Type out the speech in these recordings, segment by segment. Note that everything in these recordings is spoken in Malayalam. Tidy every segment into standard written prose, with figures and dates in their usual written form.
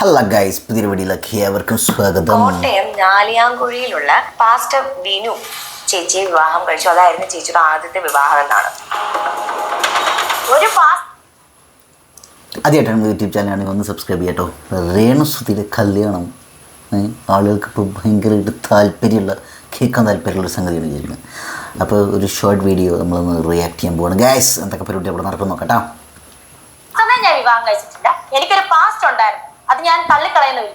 ഹലോ ഗൈസ്, പുതിയ വീഡിയോയിലേക്ക് ഏവർക്കും സ്വാഗതം. കോട്ടയം ഞാലിയാങ്കുഴിയിലുള്ള പാസ്റ്റർ ബിനു ചേച്ചിയെ വിവാഹം കഴിച്ചു. അതായിരുന്നു ചേച്ചിയുടെ ആദ്യത്തെ വിവാഹം എന്നാണ്. ആദ്യമായിട്ടാണ് യൂട്യൂബ് ചാനലാണെങ്കിൽ ഒന്ന് സബ്സ്ക്രൈബ് ചെയ്യട്ടോ. രേണുസുതിയുടെ കല്യാണം ആളുകൾക്ക് ഇപ്പോൾ ഭയങ്കരമായിട്ട് കേൾക്കാൻ താല്പര്യമുള്ള സംഗതിയാണ് ചെയ്യുന്നത്. അപ്പോൾ ഒരു ഷോർട്ട് വീഡിയോ നമ്മളൊന്ന് റിയാക്ട് ചെയ്യാൻ പോവാണ്. ഗൈസ്, എന്തൊക്കെ പരിപാടി അവിടെ നടക്കും നോക്കട്ടോ. ഞാൻ വിവാഹം കഴിച്ചിട്ടില്ല. എനിക്കൊരു പാസ്റ്റ് ഉണ്ടായിരുന്നു, അത് ഞാൻ തള്ളിക്കളയുന്നില്ല.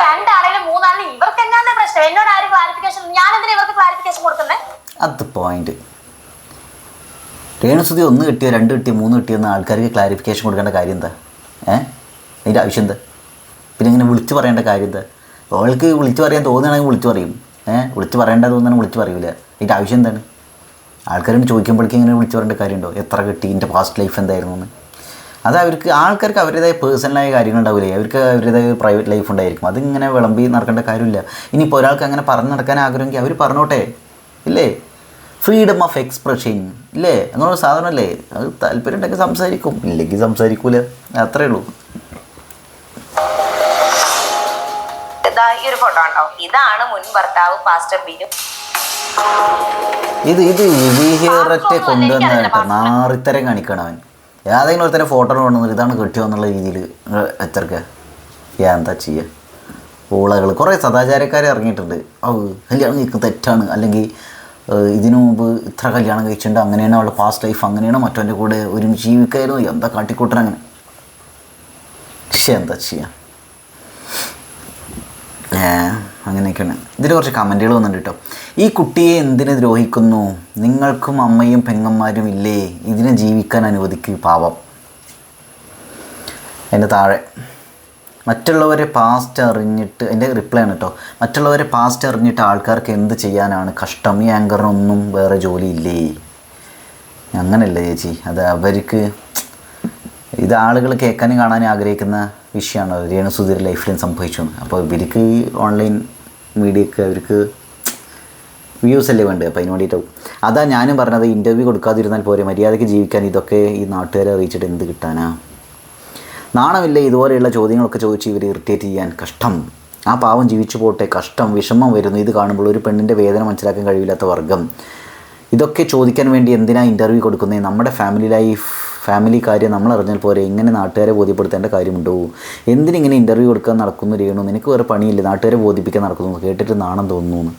രണ്ടാളെങ്കിലും മൂന്നാളിലും ഇവർക്ക് എന്നാ പ്രശ്നം? എന്നോട് ആരും ക്ലാരിഫിക്കേഷൻ, ഞാൻ എന്തിനാ ഇവർക്ക് ക്ലാരിഫിക്കേഷൻ കൊടുക്കുന്നത്? അത് പോയിന്റ്. രേണുസുതി 1 കിട്ടിയോ 2 കിട്ടിയോ 3 കിട്ടിയോ എന്ന് ആൾക്കാർക്ക് ക്ലാരിഫിക്കേഷൻ കൊടുക്കേണ്ട കാര്യം എന്താ? അതിൻ്റെ ആവശ്യം എന്താ? പിന്നെ ഇങ്ങനെ വിളിച്ച് പറയേണ്ട കാര്യം എന്താ? അവൾക്ക് വിളിച്ച് പറയാൻ തോന്നുകയാണെങ്കിൽ വിളിച്ച് പറയും. വിളിച്ച് പറയേണ്ട തോന്നുകയാണെങ്കിൽ വിളിച്ച് പറയൂല. അതിൻ്റെ ആവശ്യം എന്താണ്? ആൾക്കാരോട് ചോദിക്കുമ്പോഴേക്കും ഇങ്ങനെ വിളിച്ച് പറയേണ്ട കാര്യമുണ്ടോ? എത്ര കിട്ടി, എൻ്റെ പാസ്റ്റ് ലൈഫ് എന്തായിരുന്നു എന്ന്? അത് ആൾക്കാർക്ക് അവരുടേതായ പേഴ്സണലായ കാര്യങ്ങളുണ്ടാവില്ലേ, അവർക്ക് അവരുടേതായ പ്രൈവറ്റ് ലൈഫ് ഉണ്ടായിരിക്കും. അതിങ്ങനെ വിളമ്പി നടക്കേണ്ട കാര്യമില്ല. ഇനിയിപ്പോൾ ഒരാൾക്ക് അങ്ങനെ പറഞ്ഞു നടക്കാൻ ആഗ്രഹമെങ്കിൽ അവർ പറഞ്ഞോട്ടെ, ഇല്ലേ? ഫ്രീഡം ഓഫ് എക്സ്പ്രഷൻ ഇല്ലേ? അങ്ങനെയുള്ള സാധനമല്ലേ? അത് താല്പര്യം ഉണ്ടെങ്കിൽ സംസാരിക്കും, ഇല്ലെങ്കിൽ സംസാരിക്കൂല, അത്രേ ഉള്ളൂ. ഈ ഒരു ഫോട്ടോ ഉണ്ടോ? ഇതാണ് മുൻ ഭർത്താവ് പാസ്റ്റർ ബിനു. ഇത് വിഹിററ്റെ കൊണ്ടുവന്ന നാറിത്തരം കാണിക്കണം അവൻ. ഏതെങ്കിലും ഒരുത്തരം ഫോട്ടോ കൊണ്ടുവന്നിട്ട് ഇതാണ് കിട്ടിയോ എന്നുള്ള രീതിയിൽ വെച്ചെടുക്കുക. എന്താ ചെയ്യുക? ഊളകൾ കുറേ സദാചാരക്കാർ ഇറങ്ങിയിട്ടുണ്ട്. കല്യാണം കഴിക്കുന്നത് തെറ്റാണ്, അല്ലെങ്കിൽ ഇതിനു മുമ്പ് ഇത്ര കല്യാണം കഴിച്ചിട്ടുണ്ട്, അങ്ങനെയാണ് അവളുടെ പാസ്റ്റ് ലൈഫ്, അങ്ങനെയാണ് മറ്റവൻ്റെ കൂടെ ഒരുമിച്ച് ജീവിക്കായിരുന്നു, എന്താ കാട്ടിക്കൂട്ടൻ അങ്ങനെ. പക്ഷേ എന്താ ചെയ്യുക? അങ്ങനെയൊക്കെയാണ്. ഇതിൽ കുറച്ച് കമൻറ്റുകൾ വന്നിട്ടുണ്ട് കേട്ടോ. ഈ കുട്ടിയെ എന്തിനു ദ്രോഹിക്കുന്നു? നിങ്ങൾക്കും അമ്മയും പെങ്ങന്മാരും ഇല്ലേ? ഇതിനെ ജീവിക്കാൻ അനുവദിക്കുക, പാവം. അതിൻ്റെ താഴെ മറ്റുള്ളവരെ പാസ്റ്റ് അറിഞ്ഞിട്ട്, എൻ്റെ റിപ്ലൈ ആണ് കേട്ടോ. മറ്റുള്ളവരെ പാസ്റ്റ് അറിഞ്ഞിട്ട് ആൾക്കാർക്ക് എന്ത് ചെയ്യാനാണ് കഷ്ടം? ഈ ആങ്കറിനൊന്നും വേറെ ജോലിയില്ലേ? അങ്ങനെയല്ല ചേച്ചി, അത് അവർക്ക് ഇത് ആളുകൾ കേൾക്കാനും കാണാനും ആഗ്രഹിക്കുന്ന വിഷയമാണ്. രേണുസുതിയുടെ ലൈഫിലും സംഭവിച്ചു. അപ്പോൾ ഇവർക്ക് ഈ ഓൺലൈൻ മീഡിയക്ക് അവർക്ക് വ്യൂസ് അല്ലേ വേണ്ടത്, അപ്പോൾ അതിന് വേണ്ടിയിട്ടാവും. അതാ ഞാനും പറഞ്ഞത്, ഇൻ്റർവ്യൂ കൊടുക്കാതിരുന്നാൽ പോരെ, മര്യാദയ്ക്ക് ജീവിക്കാൻ. ഇതൊക്കെ ഈ നാട്ടുകാരെ അറിയിച്ചിട്ട് എന്ത് കിട്ടാനാ? നാണമില്ലേ ഇതുപോലെയുള്ള ചോദ്യങ്ങളൊക്കെ ചോദിച്ച് ഇവർ ഇറിറ്റേറ്റ് ചെയ്യാൻ? കഷ്ടം. ആ പാവം ജീവിച്ചു പോട്ടെ, കഷ്ടം, വിഷമം വരുന്നു ഇത് കാണുമ്പോൾ. ഒരു പെണ്ണിൻ്റെ വേദന മനസ്സിലാക്കാൻ കഴിയില്ലാത്ത വർഗം. ഇതൊക്കെ ചോദിക്കാൻ വേണ്ടി എന്തിനാ ഇൻ്റർവ്യൂ കൊടുക്കുന്നത്? നമ്മുടെ ഫാമിലി കാര്യം നമ്മൾ അറിഞ്ഞാൽ പോരെ, ഇങ്ങനെ നാട്ടുകാരെ ബോധ്യപ്പെടുത്തേണ്ട കാര്യമുണ്ടോ? എന്തിനിങ്ങനെ ഇൻ്റർവ്യൂ കൊടുക്കാൻ നടക്കുന്നു രേണു? നിനക്ക് വേറെ പണിയില്ല, നാട്ടുകാരെ ബോധിപ്പിക്കാൻ നടക്കുന്നു? കേട്ടിട്ട് നാണം തോന്നുന്നു.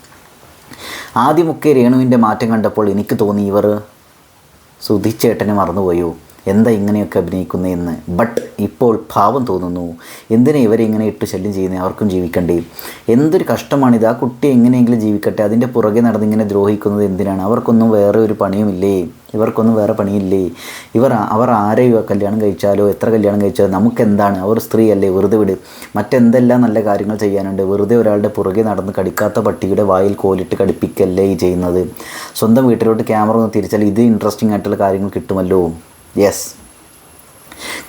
ആദ്യമൊക്കെ രേണുവിൻ്റെ മാറ്റം കണ്ടപ്പോൾ എനിക്ക് തോന്നി ഇവർ സുധിച്ചേട്ടനെ മറന്നുപോയോ, എന്താ ഇങ്ങനെയൊക്കെ അഭിനയിക്കുന്നതെന്ന്. ബട്ട് ഇപ്പോൾ പാവം തോന്നുന്നു. എന്തിനാ ഇവരെ ഇങ്ങനെ ഇട്ട് ശല്യം ചെയ്യുന്നത്? അവർക്കും ജീവിക്കണ്ടേ? എന്തൊരു കഷ്ടമാണിത്. ആ കുട്ടി എങ്ങനെയെങ്കിലും ജീവിക്കട്ടെ, അതിൻ്റെ പുറകെ നടന്ന് ഇങ്ങനെ ദ്രോഹിക്കുന്നത് എന്തിനാണ്? അവർക്കൊന്നും വേറെ ഒരു പണിയുമില്ലേ? ഇവർക്കൊന്നും വേറെ പണിയില്ലേ? അവർ ആരെയോ കല്യാണം കഴിച്ചാലോ എത്ര കല്യാണം കഴിച്ചാലോ നമുക്കെന്താണ്? അവർ സ്ത്രീയല്ലേ, വെറുതെ വിട്. മറ്റെന്തെല്ലാം നല്ല കാര്യങ്ങൾ ചെയ്യാനുണ്ട്. വെറുതെ ഒരാളുടെ പുറകെ നടന്ന് കടിക്കാത്ത പട്ടിയുടെ വായിൽ കോലിട്ട് കടിപ്പിക്കല്ലേ ഈ ചെയ്യുന്നത്. സ്വന്തം വീട്ടിലോട്ട് ക്യാമറ ഒന്ന് തിരിച്ചാൽ ഇത് ഇൻട്രസ്റ്റിംഗ് ആയിട്ടുള്ള കാര്യങ്ങൾ കിട്ടുമല്ലോ. യെസ്,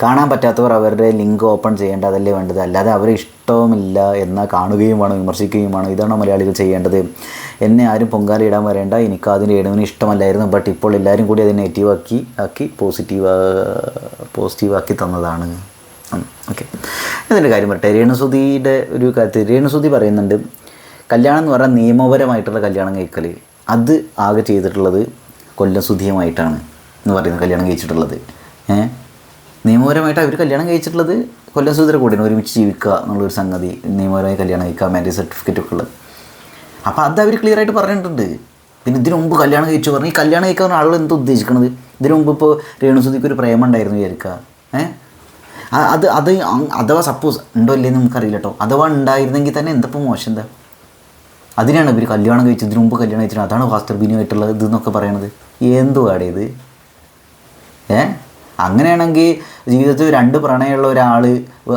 കാണാൻ പറ്റാത്തവർ അവരുടെ ലിങ്ക് ഓപ്പൺ ചെയ്യേണ്ടതല്ലേ വേണ്ടത്, അല്ലാതെ അവരെ ഇഷ്ടവുമില്ല എന്നാൽ കാണുകയും വേണം, വിമർശിക്കുകയും വേണം. ഇതാണോ മലയാളികൾ ചെയ്യേണ്ടത്? എന്നെ ആരും പൊങ്കാലയിടാൻ വരേണ്ട, എനിക്ക് അതിന് രേണുവിന് ഇഷ്ടമല്ലായിരുന്നു, ബട്ട് ഇപ്പോൾ എല്ലാവരും കൂടി അതിനെ നെഗറ്റീവാക്കി പോസിറ്റീവാക്കി തന്നതാണ്. ഓക്കെ, ഇതിൻ്റെ കാര്യം പറയട്ടെ. രേണുസുതിയുടെ ഒരു കാര്യത്തിൽ രേണുസുതി പറയുന്നുണ്ട്, കല്യാണം എന്ന് പറഞ്ഞാൽ നിയമപരമായിട്ടുള്ള കല്യാണം കഴിക്കൽ, അത് ആകെ ചെയ്തിട്ടുള്ളത് കൊല്ലം സുധിയുമായിട്ടാണ് എന്ന് പറയുന്നത്. കല്യാണം കഴിച്ചിട്ടുള്ളത് നിയമപരമായിട്ട് അവർ കല്യാണം കഴിച്ചിട്ടുള്ളത് കൊല്ലം സുധിയുടെ കൂടെയാണ്, ഒരുമിച്ച് ജീവിക്കുക എന്നുള്ളൊരു സംഗതി. നിയമപരമായി കല്യാണം കഴിക്കുക, മാരേജ് സർട്ടിഫിക്കറ്റ് ഒക്കെ ഉള്ളത്. അപ്പോൾ അത് അവർ ക്ലിയർ ആയിട്ട് പറഞ്ഞിട്ടുണ്ട്. പിന്നെ ഇതിനു മുമ്പ് കല്യാണം കഴിച്ചു പറഞ്ഞ് ഈ കല്യാണം കഴിക്കാൻ ആളുകൾ എന്താ ഉദ്ദേശിക്കുന്നത്? ഇതിനു മുമ്പ് ഇപ്പോൾ രേണുസുതിക്ക് ഒരു പ്രേമം ഉണ്ടായിരുന്നു വിചാരിക്കുക. അത് അഥവാ സപ്പോസ് ഉണ്ടോ ഇല്ലെന്ന് നമുക്കറിയില്ല കേട്ടോ. അഥവാ ഉണ്ടായിരുന്നെങ്കിൽ തന്നെ എന്തപ്പോൾ മോശം എന്താ? അതിനാണ് ഇവർ കല്യാണം കഴിച്ചത്, ഇതിനു മുമ്പ് കല്യാണം കഴിച്ചിട്ട് അതാണ് പാസ്റ്റർ ബിനു ആയിട്ടുള്ളത് ഇതെന്നൊക്കെ പറയണത്. എന്തുവാടേ ഇത്? അങ്ങനെയാണെങ്കിൽ ജീവിതത്തിൽ 2 പ്രണയമുള്ള ഒരാൾ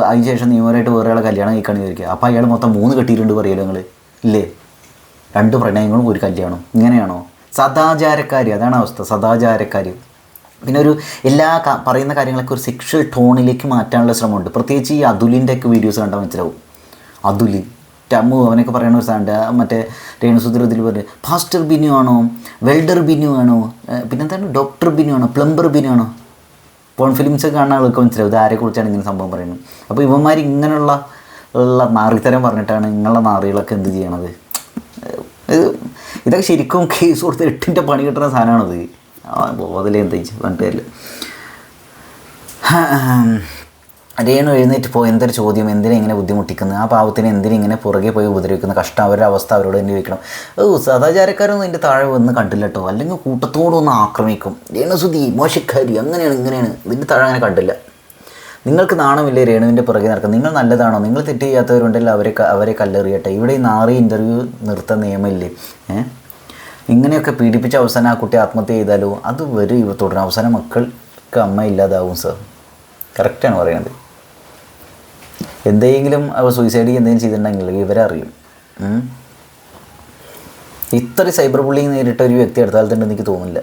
അതിന് ശേഷം നിയമപരമായിട്ട് വേറെ ആളെ കല്യാണം കഴിക്കുകയാണെന്ന് വിചാരിക്കുക. അപ്പോൾ അയാൾ മൊത്തം 3 കെട്ടിയിട്ടുണ്ട് പറയുമല്ലോ നിങ്ങൾ, ഇല്ലേ? 2 പ്രണയങ്ങളും ഒരു കല്യാണം, ഇങ്ങനെയാണോ? സദാചാരക്കാർ, അതാണ് അവസ്ഥ, സദാചാരക്കാർ. പിന്നെ എല്ലാ പറയുന്ന കാര്യങ്ങളൊക്കെ ഒരു സെക്ഷൽ ടോണിലേക്ക് മാറ്റാനുള്ള ശ്രമമുണ്ട്. പ്രത്യേകിച്ച് ഈ അതുലിൻ്റെയൊക്കെ വീഡിയോസ് കണ്ടാൽ മനസ്സിലാവും. അതുൽ ടമ്മു അവനൊക്കെ പറയുന്ന ഒരു സാധനം. മറ്റേ രേണുസുതിരത്തിൽ പറഞ്ഞ് പാസ്റ്റർ ബിനു ആണോ, വെൽഡർ ബിനു ആണോ, പിന്നെന്താണ് ഡോക്ടർ ബിനു ആണോ, പ്ലംബർ ബിനു ആണോ? പോൺ ഫിലിംസൊക്കെ കാണുന്ന ആൾക്ക് മനസ്സിലാവും ഇത് ആരെക്കുറിച്ചാണ് ഇങ്ങനെ സംഭവം പറയുന്നത്. അപ്പോൾ ഇവന്മാർ ഇങ്ങനെയുള്ള ഉള്ള നാറിത്തരം പറഞ്ഞിട്ടാണ് നിങ്ങളുടെ നാറികളൊക്കെ എന്ത് ചെയ്യണത്? ഇതൊക്കെ ശരിക്കും കേസ് കൊടുത്ത് 8ൻ്റെ പണി കിട്ടുന്ന സാധനമാണത്. ബോധലേ എന്താ പറഞ്ഞിട്ടില്ല. രേണു എഴുന്നേറ്റ് പോയി എന്തൊരു ചോദ്യം, എന്തിനാ ഇങ്ങനെ ബുദ്ധിമുട്ടിക്കുന്നത്? ആ പാവത്തിന് എന്തിനാ ഇങ്ങനെ പുറകെ പോയി ഉപദ്രവിക്കുന്ന? കഷ്ടം, അവരുടെ അവസ്ഥ അവരോട് തന്നെ ചോദിക്കണം. സദാചാരക്കാരൊന്നും എൻ്റെ താഴെ വന്ന് കണ്ടില്ല കേട്ടോ, അല്ലെങ്കിൽ കൂട്ടത്തോടൊന്ന് ആക്രമിക്കും. രേണുസുതി മോശക്കാരി, അങ്ങനെയാണ് ഇങ്ങനെയാണ്, ഇതിൻ്റെ താഴെ അങ്ങനെ കണ്ടില്ല. നിങ്ങൾക്ക് നാണമില്ലേ രേണുവിൻ്റെ പുറകെ നടക്കുക? നിങ്ങൾ നല്ലതാണോ? നിങ്ങൾ തെറ്റ് ചെയ്യാത്തവരുണ്ടല്ലോ, അവരെ കല്ലെറിയട്ടെ. ഇവിടെ ഈ നാറി ഇൻ്റർവ്യൂ നിർത്താൻ നിയമമില്ലേ? ഇങ്ങനെയൊക്കെ പീഡിപ്പിച്ച അവസാനം ആ കുട്ടി ആത്മഹത്യ ചെയ്താലോ? അത് വരും തുടരും. അവസാനം മക്കൾക്ക് അമ്മ ഇല്ലാതാവും. സാർ കറക്റ്റാണ് പറയുന്നത്. എന്തെങ്കിലും അവ സൂയിസൈഡ് എന്തെങ്കിലും ചെയ്തിട്ടുണ്ടെങ്കിൽ ഇവരറിയും. ഇത്ര സൈബർ ബുള്ളിങ് നേരിട്ട ഒരു വ്യക്തി അടുത്താലത്തുണ്ടെന്ന് എനിക്ക് തോന്നുന്നില്ല.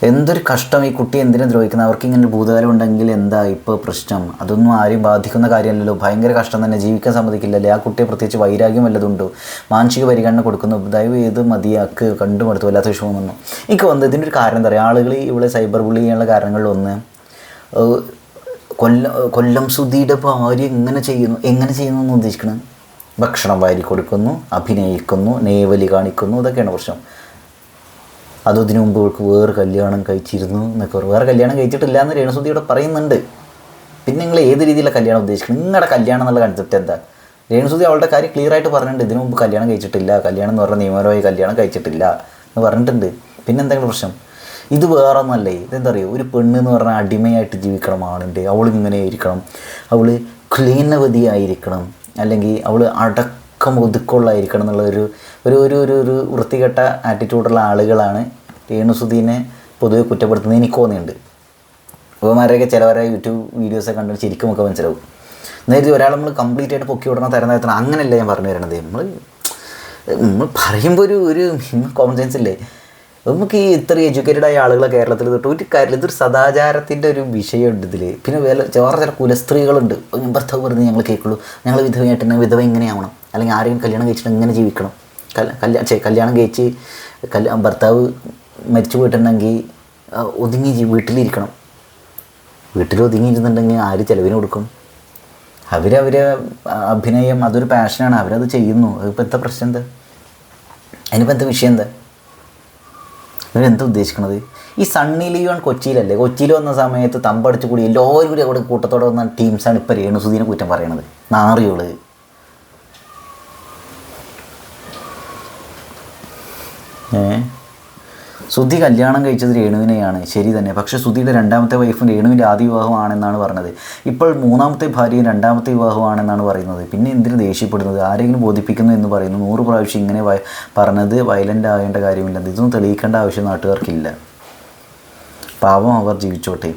എന്തൊരു കഷ്ടം, ഈ കുട്ടി എന്തിനാ ദ്രോഹിക്കുന്നത്? അവർക്ക് ഇങ്ങനെ ഭൂതകാലം ഉണ്ടെങ്കിൽ എന്താ ഇപ്പോൾ പ്രശ്നം? അതൊന്നും ആരെയും ബാധിക്കുന്ന കാര്യമല്ലല്ലോ. ഭയങ്കര കഷ്ടം തന്നെ, ജീവിക്കാൻ സമ്മതിക്കില്ലല്ലേ? ആ കുട്ടിയെ പ്രത്യേകിച്ച് വൈരാഗ്യം വല്ലതുണ്ടോ? മാനസിക പരിഗണന കൊടുക്കുന്നു, ദയവ് ചെയ്ത് മതിയാക്ക്, കണ്ടുമടുത്തു, വല്ലാത്ത വിഷമം വന്നു. എനിക്ക് വന്നത് ഇതിൻ്റെ ഒരു കാരണം എന്താ പറയുക, ആളുകൾ ഇവിടെ സൈബർ ബുള്ളിങ് ചെയ്യാനുള്ള കാരണങ്ങളിലൊന്ന് കൊല്ലം സുധിയുടെ ഭാര്യ എങ്ങനെ ചെയ്യുന്നു എന്ന് ഉദ്ദേശിക്കണം. ഭക്ഷണം വാരി കൊടുക്കുന്നു, അഭിനയിക്കുന്നു, നേവലി കാണിക്കുന്നു, ഇതൊക്കെയാണ് പ്രശ്നം. അതിനു മുമ്പ് അവൾക്ക് വേറെ കല്യാണം കഴിച്ചിരുന്നു എന്നൊക്കെ പറയും. വേറെ കല്യാണം കഴിച്ചിട്ടില്ല എന്ന് രേണുസുധിയോടെ പറയുന്നുണ്ട്. പിന്നെ നിങ്ങൾ ഏത് രീതിയിലുള്ള കല്യാണം ഉദ്ദേശിക്കണം? നിങ്ങളുടെ കല്യാണം എന്നുള്ള കൺസെപ്റ്റ് എന്താ? രേണുസുധി അവളുടെ കാര്യം ക്ലിയർ ആയിട്ട് പറഞ്ഞിട്ടുണ്ട്. ഇതിനു മുമ്പ് കല്യാണം കഴിച്ചിട്ടില്ല, കല്യാണം എന്ന് പറഞ്ഞാൽ നിയമപരമായി കല്യാണം കഴിച്ചിട്ടില്ല എന്ന് പറഞ്ഞിട്ടുണ്ട്. പിന്നെ എന്തെങ്കിലും പ്രശ്നം? ഇത് വേറെ ഒന്നല്ലേ? ഇതെന്താ പറയുക, ഒരു പെണ്ണ് എന്ന് പറഞ്ഞാൽ അടിമയായിട്ട് ജീവിക്കണം ആണിൻ്റെ. അവൾ ഇങ്ങനെ ആയിരിക്കണം, അവൾ ക്ലീനവതിയായിരിക്കണം, അല്ലെങ്കിൽ അവൾ അടക്കം ഒതുക്കമുള്ളായിരിക്കണം എന്നുള്ള ഒരു വൃത്തികെട്ട ആറ്റിറ്റ്യൂഡുള്ള ആളുകളാണ് രേണുസുധീനെ പൊതുവെ കുറ്റപ്പെടുത്തുന്നത് എനിക്ക് തോന്നിയിട്ടുണ്ട്. ഇവന്മാരെയൊക്കെ ചിലവരെ യൂട്യൂബ് വീഡിയോസൊക്കെ കണ്ടിട്ട് ശരിക്കും ഒക്കെ മനസ്സിലാവും. നേരത്തെ ഒരാൾ നമ്മൾ കംപ്ലീറ്റ് ആയിട്ട് പൊക്കി വിടണം, തരുന്ന അങ്ങനെയല്ല ഞാൻ പറഞ്ഞു തരണത്. നമ്മൾ പറയുമ്പോൾ ഒരു കോമൺ സെൻസ് ഇല്ലേ? നമുക്ക് ഈ ഇത്ര എഡ്യൂക്കേറ്റഡ് ആയ ആളുകളെ കേരളത്തിൽ തൊട്ട് ഒരു കാര്യമില്ല. ഇതൊരു സദാചാരത്തിൻ്റെ ഒരു വിഷയമുണ്ട് ഇതിൽ. പിന്നെ വേറെ ചില കുലസ്ത്രീകളുണ്ട്. ഭർത്താവ് പറഞ്ഞ് ഞങ്ങൾ കേൾക്കുള്ളൂ, ഞങ്ങൾ വിധവയായിട്ടുണ്ടെങ്കിൽ വിധവ എങ്ങനെയാവണം, അല്ലെങ്കിൽ ആരെങ്കിലും കല്യാണം കഴിച്ചിട്ട് എങ്ങനെ ജീവിക്കണം, കല്യാണം കഴിച്ച് ഭർത്താവ് മരിച്ചു പോയിട്ടുണ്ടെങ്കിൽ ഒതുങ്ങി വീട്ടിലിരിക്കണം. വീട്ടിൽ ഒതുങ്ങിയിരുന്നുണ്ടെങ്കിൽ ആര് ചിലവിന് കൊടുക്കും? അവരവരെ അഭിനയം അതൊരു പാഷനാണ്, അവരത് ചെയ്യുന്നു. അതിപ്പോൾ എന്താ പ്രശ്നം? എന്താ അതിനിപ്പോൾ എന്താ വിഷയം? എന്താ ഇവരെന്താ ഉദ്ദേശിക്കണത്? ഈ സണ്ണി ലിയോൺ കൊച്ചിയിലല്ലേ? കൊച്ചിയിൽ വന്ന സമയത്ത് തമ്പടിച്ച് കൂടി എല്ലാവരും കൂടി അവിടെ കൂട്ടത്തോടെ വന്ന ടീംസാണ് ഇപ്പോൾ രേണുസുധീനെ കുറ്റം പറയണത്. നാറിയോള്. സുധി കല്യാണം കഴിച്ചത് രേണുവിനെയാണ്, ശരി തന്നെ. പക്ഷേ സുധിയുടെ രണ്ടാമത്തെ വൈഫും രേണുവിൻ്റെ ആദ്യ വിവാഹമാണെന്നാണ് പറഞ്ഞത്. ഇപ്പോൾ മൂന്നാമത്തെ ഭാര്യയും രണ്ടാമത്തെ വിവാഹമാണെന്നാണ് പറയുന്നത്. പിന്നെ എന്തിനു ദേഷ്യപ്പെടുന്നത്? ആരെങ്കിലും ബോധിപ്പിക്കുന്നു എന്ന് പറയുന്നു. 100 പ്രാവശ്യം ഇങ്ങനെ പറഞ്ഞത് വയലൻ്റ് ആകേണ്ട കാര്യമില്ല. ഇതൊന്നും തെളിയിക്കേണ്ട ആവശ്യം നാട്ടുകാർക്കില്ല. പാവം, അവർ ജീവിച്ചോട്ടെ.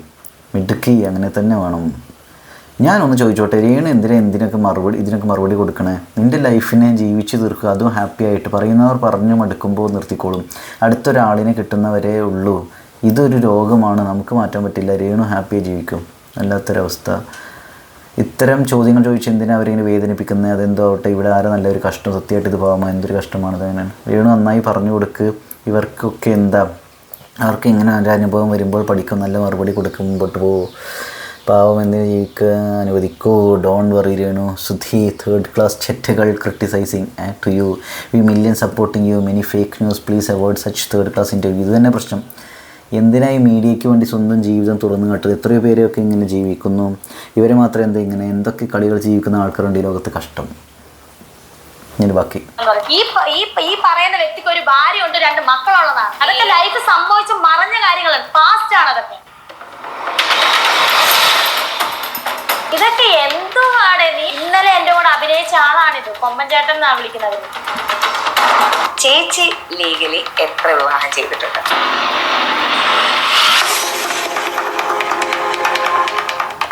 മിടുക്കി, അങ്ങനെ തന്നെ വേണം. ഞാനൊന്ന് ചോദിച്ചോട്ടെ, രേണു ഇതിനൊക്കെ മറുപടി കൊടുക്കണേ? നിൻ്റെ ലൈഫിനെ ജീവിച്ച് തീർക്കുക, അതും ഹാപ്പി ആയിട്ട്. പറയുന്നവർ പറഞ്ഞു മടുക്കുമ്പോൾ നിർത്തിക്കോളും. അടുത്തൊരാളിനെ കിട്ടുന്നവരേ ഉള്ളൂ. ഇതൊരു രോഗമാണ്, നമുക്ക് മാറ്റാൻ പറ്റില്ല. രേണു ഹാപ്പിയായി ജീവിക്കും. അല്ലാത്തൊരവസ്ഥ. ഇത്തരം ചോദ്യങ്ങൾ ചോദിച്ച് എന്തിനാണ് അവരിങ്ങനെ വേദനിപ്പിക്കുന്നത്? അതെന്തോ ആവട്ടെ, ഇവിടെ ആരും നല്ലൊരു കഷ്ടം. സത്യമായിട്ട് ഇത് പാവം, എന്തൊരു കഷ്ടമാണ്. അതങ്ങനെ രേണു നന്നായി പറഞ്ഞു കൊടുക്ക്. ഇവർക്കൊക്കെ എന്താ, അവർക്ക് ഇങ്ങനെ ഒരു അനുഭവം വരുമ്പോൾ പഠിക്കും, നല്ല മറുപടി കൊടുക്കും, മുമ്പോട്ട് പോകും. പാവം എന്തിനു ജീവിക്കാൻ അനുവദിക്കൂ. Don't worry Renu Sudhi. 3rd class ചെറ്റകൾ criticising to you. We million supporting you. Many fake news. Please avoid such 3rd class interview. ഇത് തന്നെ പ്രശ്നം. എന്തിനായി മീഡിയയ്ക്ക് വേണ്ടി സ്വന്തം ജീവിതം തുറന്നു കാട്ടുന്നത്? എത്രയോ പേരെയൊക്കെ ഇങ്ങനെ ജീവിക്കുന്നു. ഇവരെ മാത്രം എന്താ ഇങ്ങനെ എന്തൊക്കെ കളികൾ ജീവിക്കുന്ന ആൾക്കാരുണ്ട് ഈ ലോകത്ത്? കഷ്ടം. ഞാൻ ബാക്കി ഈ പറയുന്ന വ്യക്തിക്ക് ഒരു ഭാര്യ ഉണ്ട്, 2 മക്കളുള്ളതാണ്. അതൊക്കെ ലൈഫ് സംഭവിച്ച മറഞ്ഞ കാര്യങ്ങളാണ്, പാസ്റ്റ് ആണ് അതൊക്കെ. ഇതൊക്കെ എന്തുവാടെ? നീ ഇന്നലെ എന്റെ കൂടെ അഭിനയിച്ച ആളാണിത്. കൊമ്പൻ ചേട്ടൻ എന്നാ വിളിക്കുന്നത്. ചേച്ചി ലീഗലി എത്ര വിവാഹം ചെയ്തിട്ടുണ്ട്?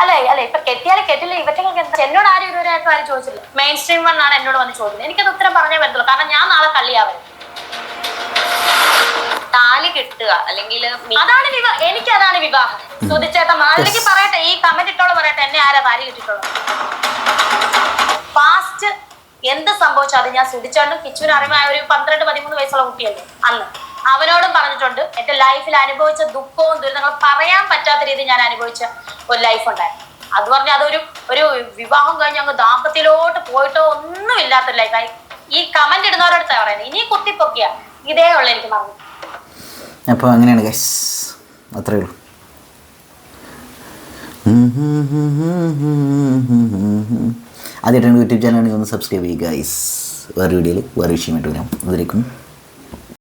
അല്ല ഇപ്പൊ കെട്ടിയാലും കെട്ടില്ല, ഇവറ്റങ്ങൾക്ക് എന്താ? എന്നോട് ആരും ഇതുവരെ ആരും ചോദിച്ചില്ല. മെയിൻ സ്ട്രീം വണ്ണാണ് എന്നോട് വന്ന് ചോദിക്കുന്നത്. എനിക്കത് ഉത്തരം പറഞ്ഞേ പറ്റുള്ളൂ, കാരണം ഞാൻ നാളെ കള്ളിയാവരും. താലി കിട്ടുക അല്ലെങ്കിൽ അതാണ് എനിക്കതാണ് വിവാഹം. സുധിച്ചേട്ടൻ അല്ലെങ്കിൽ പറയട്ടെ, ഈ കമന്റ് ഇട്ടോളം പറയട്ടെ, എന്നെ ആരാ താലി കിട്ടിയിട്ടുള്ളത്? പാസ്റ്റ് എന്ത് സംഭവിച്ചോ അത് ഞാൻ സുധിച്ചേട്ടനും കിച്ചുവിനും അറിയുമ്പോൾ ഒരു 12-13 വയസ്സുള്ള കുട്ടിയല്ലേ അന്ന്. അവനോടും പറഞ്ഞിട്ടുണ്ട്. എന്റെ ലൈഫിൽ അനുഭവിച്ച ദുഃഖവും ദുരിതങ്ങളും പറയാൻ പറ്റാത്ത രീതിയിൽ ഞാൻ അനുഭവിച്ച ഒരു ലൈഫ് ഉണ്ടായിരുന്നു. അത് പറഞ്ഞാൽ അതൊരു ഒരു വിവാഹം കഴിഞ്ഞ് അങ്ങ് ദാമ്പത്യത്തിലോട്ട് പോയിട്ടോ ഒന്നും ഇല്ലാത്ത ലൈഫായി. ഈ കമന്റ് ഇടുന്നവരോടത്താ പറയുന്നത്, ഇനി കുത്തിപ്പൊക്കിയ ഇതേ ഉള്ളു എനിക്ക് പറഞ്ഞു. അപ്പോൾ അങ്ങനെയാണ് ഗൈസ്, അത്രയേ ഉള്ളൂ. ആദ്യമായിട്ടാണ് യൂട്യൂബ് ചാനലാണെങ്കിൽ ഒന്ന് സബ്സ്ക്രൈബ് ചെയ്യുക ഗൈസ്. വേറെ വീഡിയോയിൽ വേറെ വിഷയമായിട്ട് വരാം. അതിലേക്കും